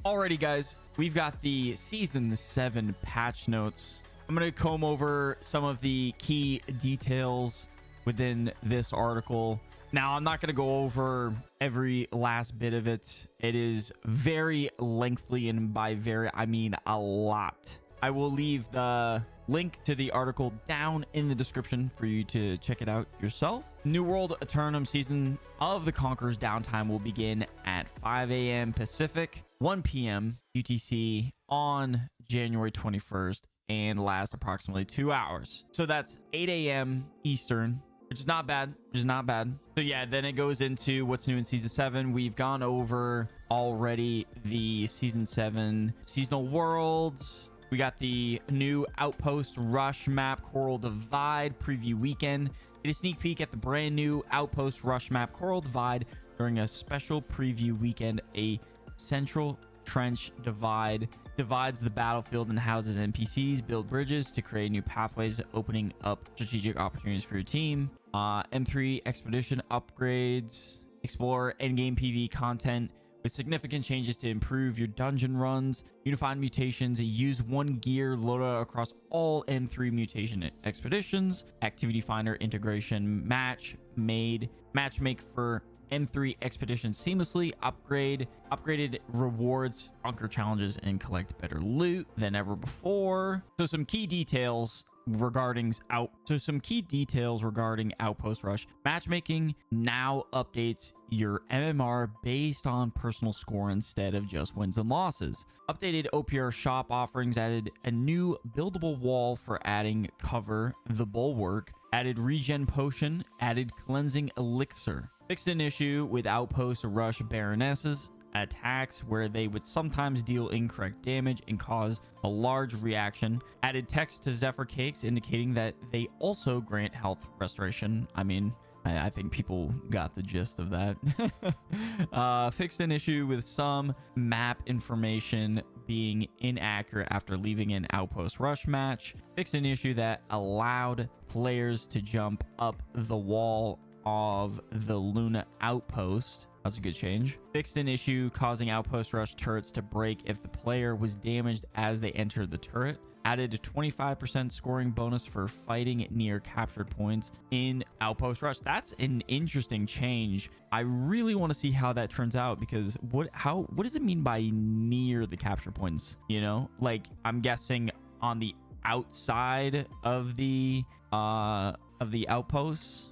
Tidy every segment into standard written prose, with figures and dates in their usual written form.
Alrighty, guys, we've got the Season 7 patch notes. I'm going to comb over some of the key details within this article. Now, I'm not going to go over every last bit of it. It is very lengthy, and by very, I mean a lot. I will leave the link to the article down in the description for you to check it out yourself. New World Eternum Season of the Conqueror's downtime will begin at 5 a.m. Pacific, 1 p.m. UTC on January 21st and last approximately 2 hours. So that's 8 a.m. Eastern, which is not bad. So yeah, then it goes into what's new in Season 7. We've gone over already the Season 7 seasonal worlds. We got the new Outpost Rush map, Coral Divide preview weekend. Get a sneak peek at the brand new Outpost Rush map, Coral Divide, during a special preview weekend. A central trench divide divides the battlefield and houses NPCs. Build bridges to create new pathways, opening up strategic opportunities for your team. M3 expedition upgrades. Explore endgame PvE content with significant changes to improve your dungeon runs. Unified mutations. Use one gear loadout across all M3 mutation expeditions. Activity finder integration. Matchmake for M3 expedition seamlessly. Upgraded rewards, conquer challenges, and collect better loot than ever before. So some key details regarding Outpost Rush. Matchmaking now updates your MMR based on personal score instead of just wins and losses. Updated OPR shop offerings. Added a new buildable wall for adding cover the bulwark. Added regen potion. Added cleansing elixir. Fixed an issue with Outpost Rush Baronesses attacks where they would sometimes deal incorrect damage and cause a large reaction. Added text to Zephyr Cakes indicating that they also grant health restoration. I mean, I think people got the gist of that. Fixed an issue with some map information being inaccurate after leaving an Outpost Rush match. Fixed an issue that allowed players to jump up the wall of the Luna Outpost. That's a good change. Fixed an issue causing Outpost Rush turrets to break if the player was damaged as they entered the turret. Added a 25% scoring bonus for fighting near captured points in Outpost Rush. That's an interesting change. I really want to see how that turns out, because what does it mean by near the capture points? You know, like, I'm guessing on the outside of the outposts.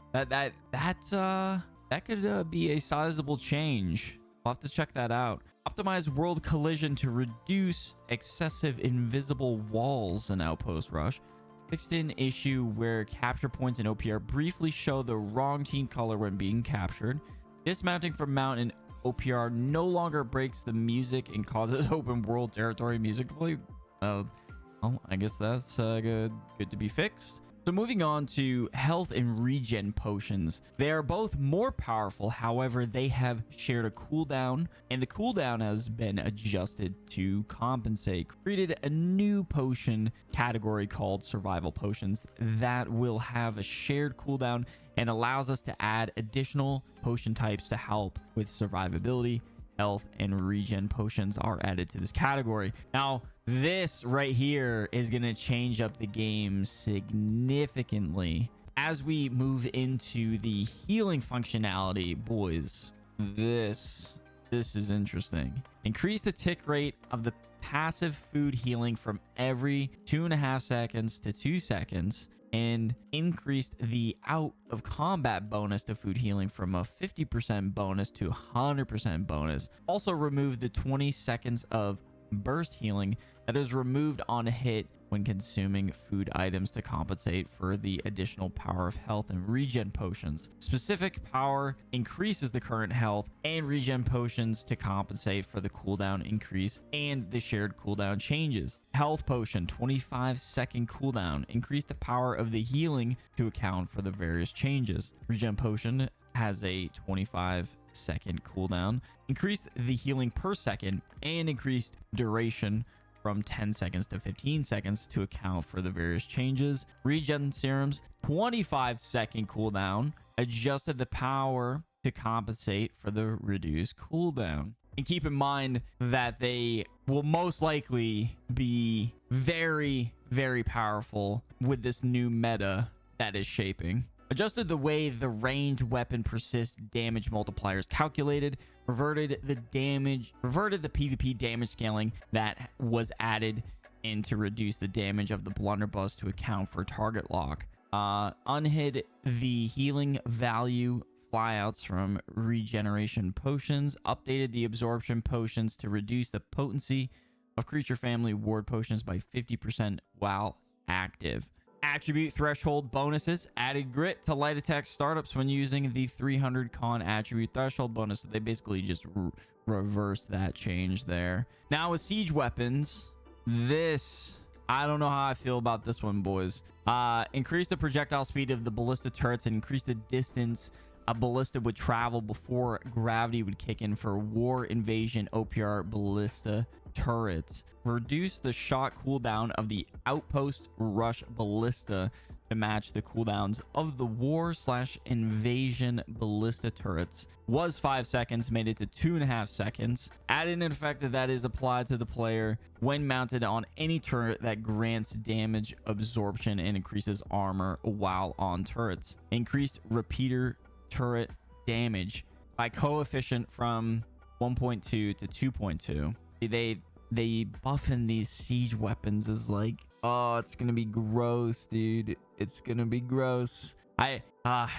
That could be a sizable change. We'll have to check that out. Optimize world collision to reduce excessive invisible walls in Outpost Rush. Fixed an issue where capture points in OPR briefly show the wrong team color when being captured. Dismounting from mount in OPR no longer breaks the music and causes open world territory music to play. Well, I guess that's good to be fixed. So moving on to health and regen potions. They are both more powerful, however, they have shared a cooldown, and the cooldown has been adjusted to compensate. Created a new potion category called survival potions that will have a shared cooldown and allows us to add additional potion types to help with survivability. Health and regen potions are added to this category. Now, this right here is going to change up the game significantly. As we move into the healing functionality, boys, this is interesting. Increase the tick rate of the passive food healing from every 2.5 seconds to 2 seconds, and increased the out of combat bonus to food healing from a 50% bonus to 100% bonus. Also remove the 20 seconds of burst healing that is removed on a hit when consuming food items to compensate for the additional power of health and regen potions. Specific power increases the current health and regen potions to compensate for the cooldown increase and the shared cooldown changes. Health potion, 25-second cooldown. Increase the power of the healing to account for the various changes. Regen potion has a 25-second cooldown. Increase the healing per second and increased duration from 10 seconds to 15 seconds to account for the various changes. Regen serums, 25-second cooldown. Adjusted the power to compensate for the reduced cooldown. And keep in mind that they will most likely be very, very powerful with this new meta that is shaping. Adjusted the way the ranged weapon persists damage multiplier is calculated, reverted the PvP damage scaling that was added in to reduce the damage of the blunderbuss to account for target lock. Unhid the healing value flyouts from regeneration potions, updated the absorption potions to reduce the potency of creature family ward potions by 50% while active. Attribute threshold bonuses, added grit to light attack startups when using the 300 con attribute threshold bonus. So they basically just reversed that change there. Now with siege weapons, I don't know how I feel about this one, boys. Increase the projectile speed of the ballista turrets and increase the distance a ballista would travel before gravity would kick in for war invasion OPR ballista turrets. Reduce the shot cooldown of the Outpost Rush ballista to match the cooldowns of the war/invasion ballista turrets. Was 5 seconds, made it to 2.5 seconds. Added an effect that is applied to the player when mounted on any turret that grants damage absorption and increases armor while on turrets. Increased repeater turret damage by coefficient from 1.2 to 2.2. They buffing these siege weapons is like, oh, it's gonna be gross, dude. It's gonna be gross. Well,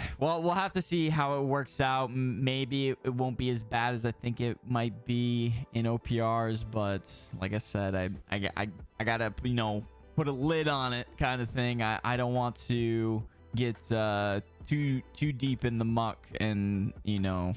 we'll have to see how it works out. Maybe it won't be as bad as I think it might be in OPRs, but like I said, I gotta, you know, put a lid on it kind of thing. I don't want to get too deep in the muck and, you know,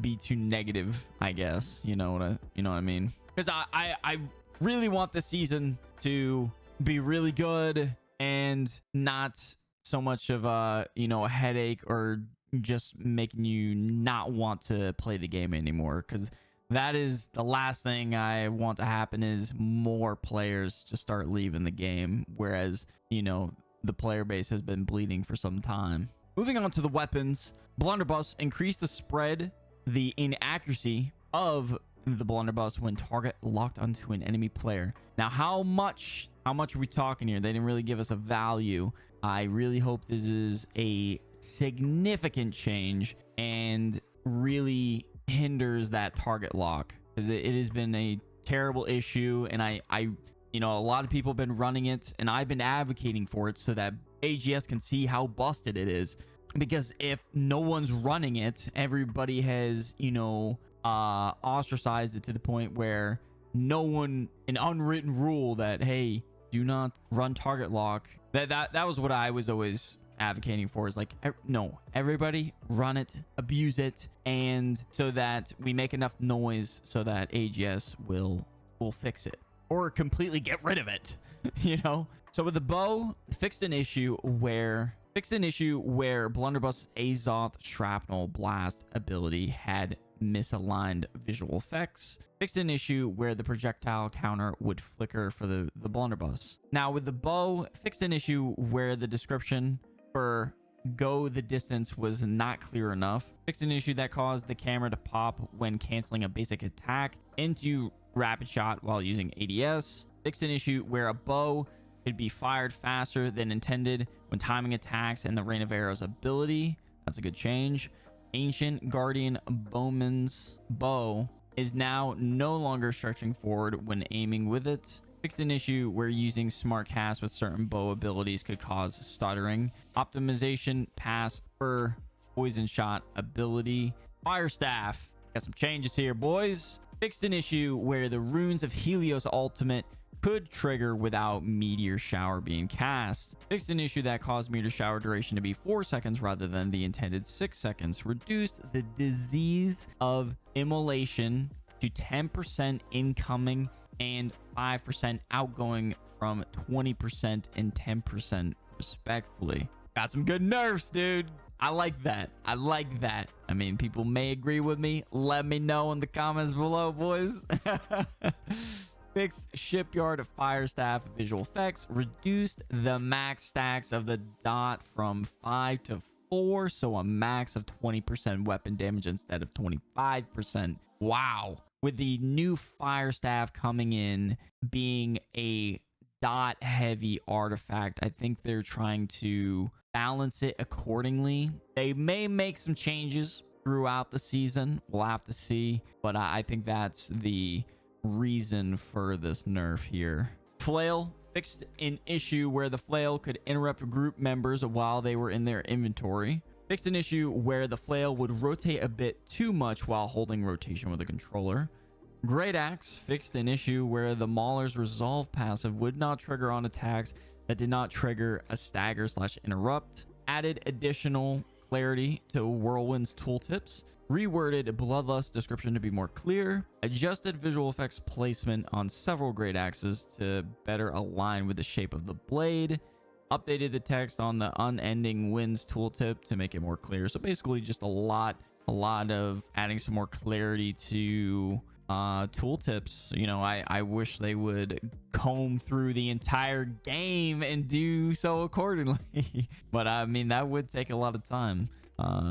be too negative, I guess. You know what I mean? Because I really want this season to be really good and not so much of a, you know, a headache or just making you not want to play the game anymore. Because that is the last thing I want to happen, is more players just start leaving the game. Whereas, you know, the player base has been bleeding for some time. Moving on to the weapons, blunderbuss increased the spread, the inaccuracy of the blunderbuss when target locked onto an enemy player. Now, how much are we talking here? They didn't really give us a value. I really hope this is a significant change and really hinders that target lock, because it has been a terrible issue, and I you know, a lot of people have been running it, and I've been advocating for it so that AGS can see how busted it is. Because if no one's running it, everybody has, you know, ostracized it to the point where an unwritten rule that, hey, do not run target lock. That was what I was always advocating for, is like, no, everybody run it, abuse it, and so that we make enough noise so that AGS will fix it or completely get rid of it. You know? So with the bow, fixed an issue where blunderbuss Azoth shrapnel blast ability had misaligned visual effects. Fixed an issue where the projectile counter would flicker for the blunderbuss. Now with the bow, fixed an issue where the description for go the distance was not clear enough. Fixed an issue that caused the camera to pop when canceling a basic attack into rapid shot while using ADS. Fixed an issue where a bow could be fired faster than intended when timing attacks and the rain of arrows ability. That's a good change. Ancient Guardian Bowman's bow is now no longer stretching forward when aiming with it. Fixed an issue where using smart cast with certain bow abilities could cause stuttering. Optimization pass for poison shot ability. Fire staff. Got some changes here, boys. Fixed an issue where the runes of Helios ultimate could trigger without meteor shower being cast. Fixed an issue that caused meteor shower duration to be 4 seconds rather than the intended 6 seconds. Reduced the disease of immolation to 10% incoming and 5% outgoing from 20% and 10% respectfully. Got some good nerfs, dude. I like that. I like that. I mean, people may agree with me. Let me know in the comments below, boys. Fixed shipyard of fire staff visual effects. Reduced the max stacks of the dot from 5 to 4, so a max of 20% weapon damage instead of 25% Wow. With the new fire staff coming in being a dot heavy artifact, I think they're trying to balance it accordingly. They may make some changes throughout the season. We'll have to see. But I think that's the reason for this nerf here. Flail fixed an issue where the flail could interrupt group members while they were in their inventory. Fixed an issue where the flail would rotate a bit too much while holding rotation with a controller. Great Axe fixed an issue where the Mauler's resolve passive would not trigger on attacks that did not trigger a stagger/interrupt. Added additional clarity to Whirlwind's tooltips. Reworded Bloodlust description to be more clear. Adjusted visual effects placement on several Great Axes to better align with the shape of the blade. Updated the text on the Unending Winds tooltip to make it more clear. So basically just a lot of adding some more clarity to tooltips. You know, I wish they would comb through the entire game and do so accordingly. But I mean, that would take a lot of time.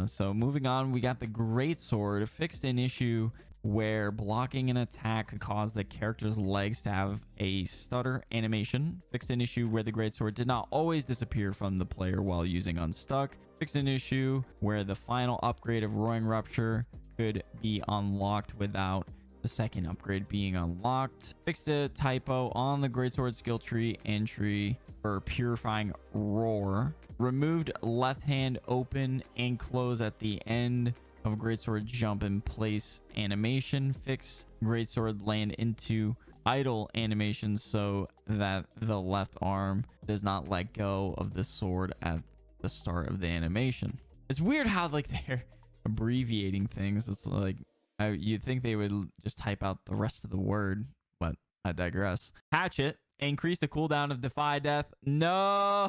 So moving on, we got the Greatsword. Fixed an issue where blocking an attack could cause the character's legs to have a stutter animation. Fixed an issue where the Greatsword did not always disappear from the player while using Unstuck. Fixed an issue where the final upgrade of Roaring Rupture could be unlocked without the second upgrade being unlocked. Fixed a typo on the Greatsword skill tree entry for Purifying Roar. Removed left hand open and close at the end of Greatsword jump in place animation. Fix Greatsword land into idle animation so that the left arm does not let go of the sword at the start of the animation. It's weird how like they're abbreviating things. It's like you'd think they would just type out the rest of the word, but I digress. Hatchet. Increase the cooldown of Defy Death. No,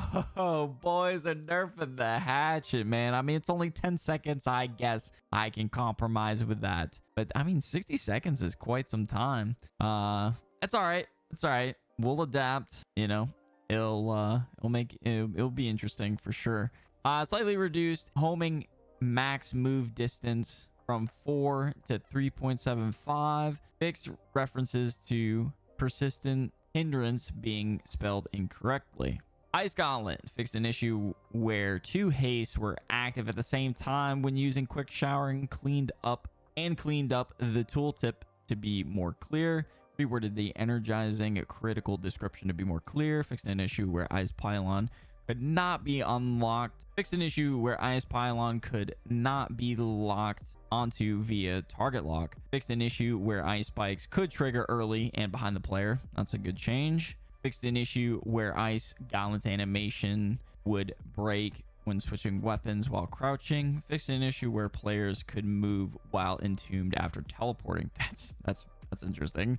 boys, they're nerfing the hatchet, man. I mean, it's only 10 seconds. I guess I can compromise with that. But I mean, 60 seconds is quite some time. It's all right. It's all right. We'll adapt. You know, it'll be interesting for sure. Slightly reduced homing max move distance from 4 to 3.75. Fixed references to persistent hindrance being spelled incorrectly. Ice Gauntlet fixed an issue where 2 hastes were active at the same time when using quick shower and cleaned up the tooltip to be more clear. Reworded the energizing critical description to be more clear. Fixed an issue where Ice Pylon could not be unlocked. Fixed an issue where Ice Pylon could not be locked onto via target lock. Fixed an issue where ice spikes could trigger early and behind the player. That's a good change. Fixed an issue where Ice Gauntlet animation would break when switching weapons while crouching. Fixed an issue where players could move while entombed after teleporting. That's interesting.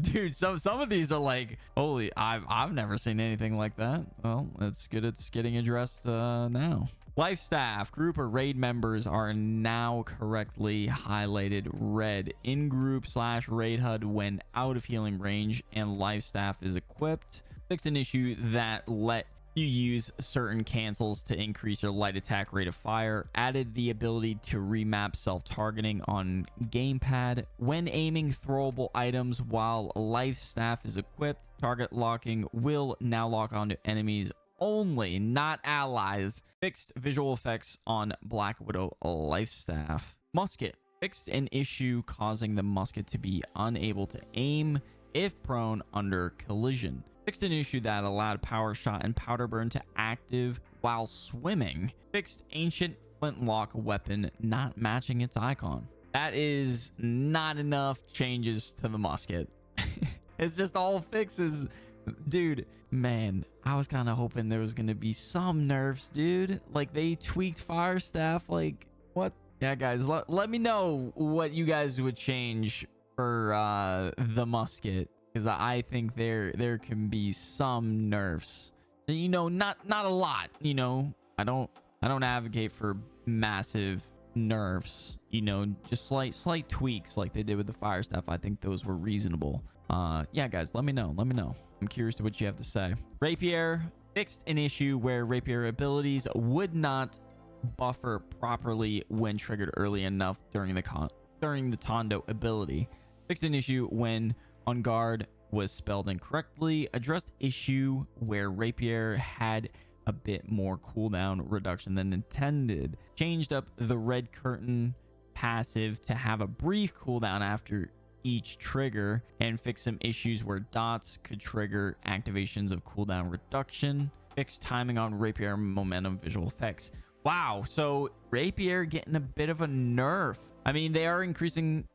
Dude, some of these are like, holy, I've never seen anything like that. Well, it's good it's getting addressed now. Life staff group or raid members are now correctly highlighted red in group / raid HUD when out of healing range and life staff is equipped. Fixed an issue that let you use certain cancels to increase your light attack rate of fire. Added the ability to remap self-targeting on gamepad when aiming throwable items while life staff is equipped. Target locking will now lock onto enemies only, not allies. Fixed visual effects on Black Widow life staff. Musket fixed an issue causing the musket to be unable to aim if prone under collision. Fixed an issue that allowed power shot and powder burn to active while swimming. Fixed ancient flintlock weapon not matching its icon. That is not enough changes to the musket. It's just all fixes. Dude, man, I was kind of hoping there was going to be some nerfs, dude. Like, they tweaked fire staff. Like, what? Yeah, guys, let me know what you guys would change for the musket, because I think there can be some nerfs. You know, not a lot. You know, I don't advocate for massive nerfs. You know, just slight tweaks like they did with the fire staff. I think those were reasonable. Yeah, guys, let me know. I'm curious to what you have to say. Rapier fixed an issue where rapier abilities would not buffer properly when triggered early enough during the during the Tondo ability. Fixed an issue when on guard was spelled incorrectly. Addressed issue where rapier had a bit more cooldown reduction than intended. Changed up the red curtain passive to have a brief cooldown after each trigger, and fix some issues where dots could trigger activations of cooldown reduction. Fixed timing on rapier momentum visual effects. Wow, so rapier getting a bit of a nerf. I mean, they are increasing,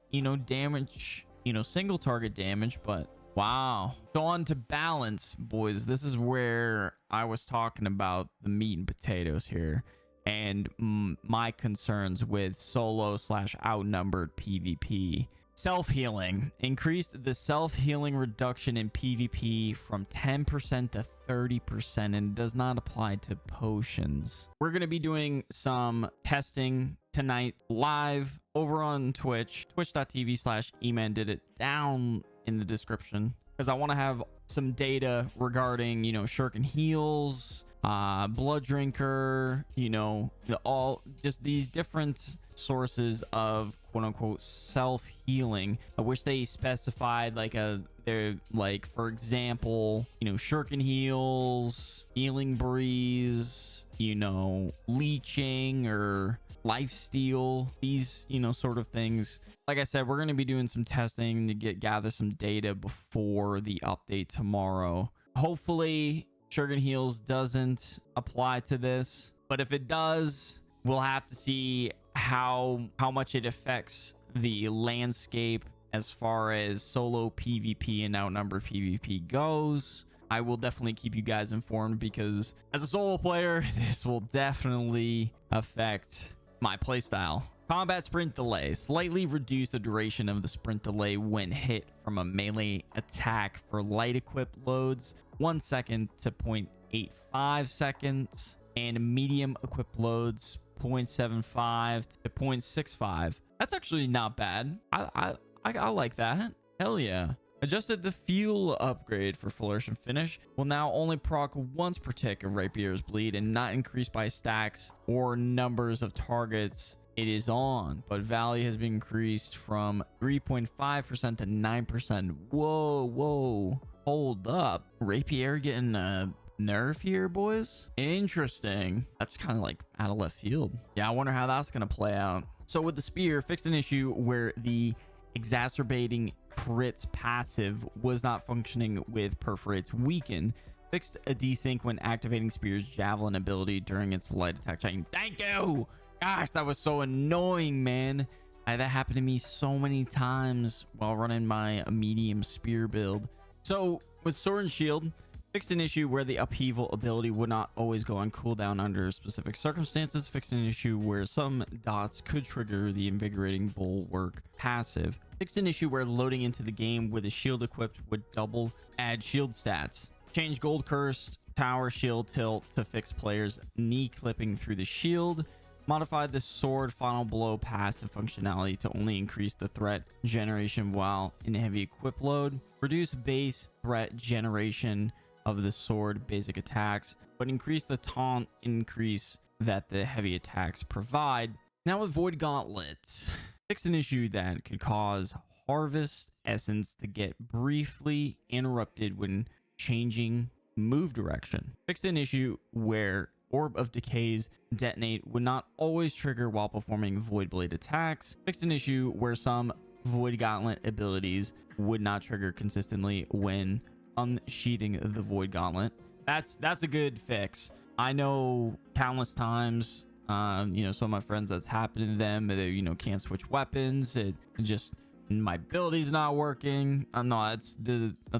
damage, single target damage, but wow. So on to balance, boys. This is where I was talking about the meat and potatoes here, and my concerns with solo / outnumbered PvP. Self-healing. Increased the self-healing reduction in PvP from 10% to 30% and does not apply to potions. We're going to be doing some testing tonight live over on Twitch, twitch.tv/eman did it, down in the description, because I want to have some data regarding, shuriken heals, blood drinker, all just these different sources of quote unquote self-healing. I wish they specified they're like, for example, shuriken heals, healing breeze, leeching or lifesteal, these sort of things. Like I said, we're going to be doing some testing to gather some data before the update tomorrow. Hopefully shuriken heals doesn't apply to this, but if it does, we'll have to see how much it affects the landscape as far as solo PvP and outnumbered PvP goes. I will definitely keep you guys informed, because as a solo player, this will definitely affect my playstyle. Combat sprint delay. Slightly reduce the duration of the sprint delay when hit from a melee attack for light equipped loads, 1 second to 0.85 seconds, and medium equipped loads 0.75 to 0.65. That's actually not bad. I like that. Hell yeah. Adjusted the fuel upgrade for flourish and finish. Will now only proc once per tick of rapier's bleed and not increase by stacks or numbers of targets it is on, but value has been increased from 3.5% to 9%. Whoa, hold up. Rapier getting a nerf here, boys? Interesting. That's kind of like out of left field. Yeah, I wonder how that's gonna play out. So with the spear, fixed an issue where the exacerbating crits passive was not functioning with perforates weaken. Fixed a desync when activating spear's javelin ability during its light attack chain. Thank you. Gosh, that was so annoying, man. That happened to me so many times while running my medium spear build. So with sword and shield, fixed an issue where the upheaval ability would not always go on cooldown under specific circumstances. Fixed an issue where some dots could trigger the invigorating bulwark passive. Fixed an issue where loading into the game with a shield equipped would double add shield stats. Change gold cursed tower shield tilt to fix players knee clipping through the shield. Modified the sword final blow passive functionality to only increase the threat generation while in heavy equip load. Reduce base threat generation of the sword basic attacks, but increase the taunt increase that the heavy attacks provide. Now with Void Gauntlet, fixed an issue that could cause Harvest Essence to get briefly interrupted when changing move direction. Fixed an issue where Orb of Decays detonate would not always trigger while performing Void Blade attacks. Fixed an issue where some Void Gauntlet abilities would not trigger consistently when unsheathing the Void Gauntlet. That's a good fix. I know countless times, some of my friends, that's happened to them. They, can't switch weapons. It just, my ability's not working. No, that's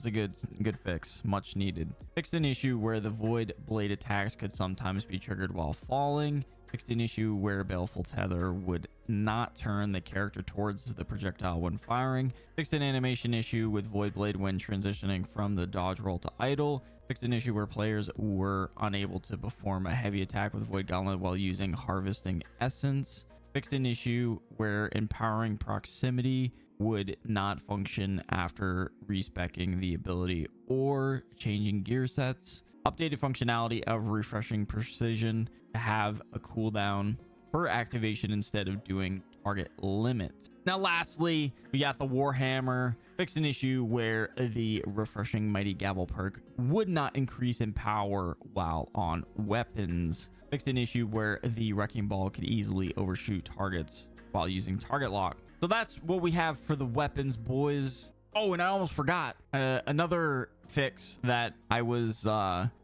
a good fix, much needed. Fixed an issue where the Void Blade attacks could sometimes be triggered while falling. Fixed an issue where Baleful Tether would not turn the character towards the projectile when firing. Fixed an animation issue with Void Blade when transitioning from the dodge roll to idle. Fixed an issue where players were unable to perform a heavy attack with Void Gauntlet while using Harvesting Essence. Fixed an issue where empowering proximity would not function after respecking the ability or changing gear sets. Updated functionality of refreshing precision to have a cooldown per activation instead of doing target limits. Now, lastly, we got the Warhammer. Fixed an issue where the refreshing Mighty Gavel perk would not increase in power while on weapons. Fixed an issue where the Wrecking Ball could easily overshoot targets while using target lock. So that's what we have for the weapons, boys. Oh, and I almost forgot another fix that I was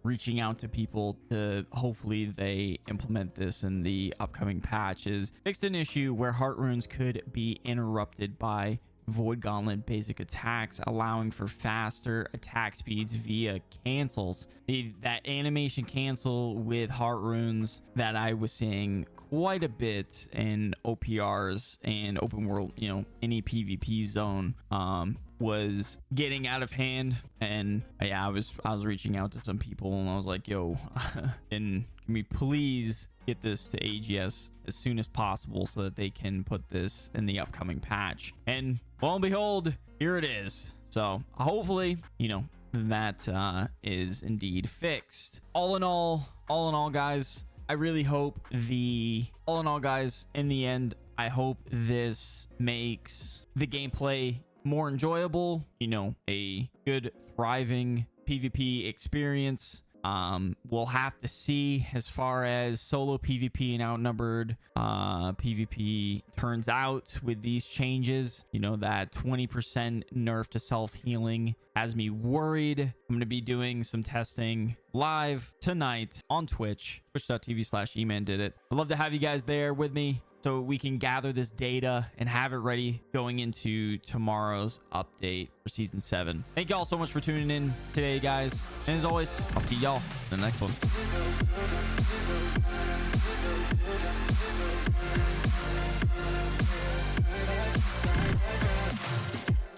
reaching out to people to hopefully they implement this in the upcoming patch is fixed an issue where heart runes could be interrupted by Void Gauntlet basic attacks, allowing for faster attack speeds via cancels. That animation cancel with heart runes that I was seeing quite a bit in OPRs and open world, you know, any PvP zone was getting out of hand. And yeah, I was reaching out to some people and I was like, yo, can we please get this to AGS as soon as possible so that they can put this in the upcoming patch? And lo and behold, here it is. So hopefully, you know, that is indeed fixed. All in all, guys, I really hope in the end, I hope this makes the gameplay more enjoyable, you know, a good, thriving PvP experience. We'll have to see as far as solo PvP and outnumbered PvP turns out with these changes. You know, that 20% nerf to self-healing has me worried. I'm going to be doing some testing live tonight on Twitch, twitch.tv/emandidit. I'd love to have you guys there with me so we can gather this data and have it ready going into tomorrow's update for season 7. Thank y'all so much for tuning in today, guys. And as always, I'll see y'all in the next one.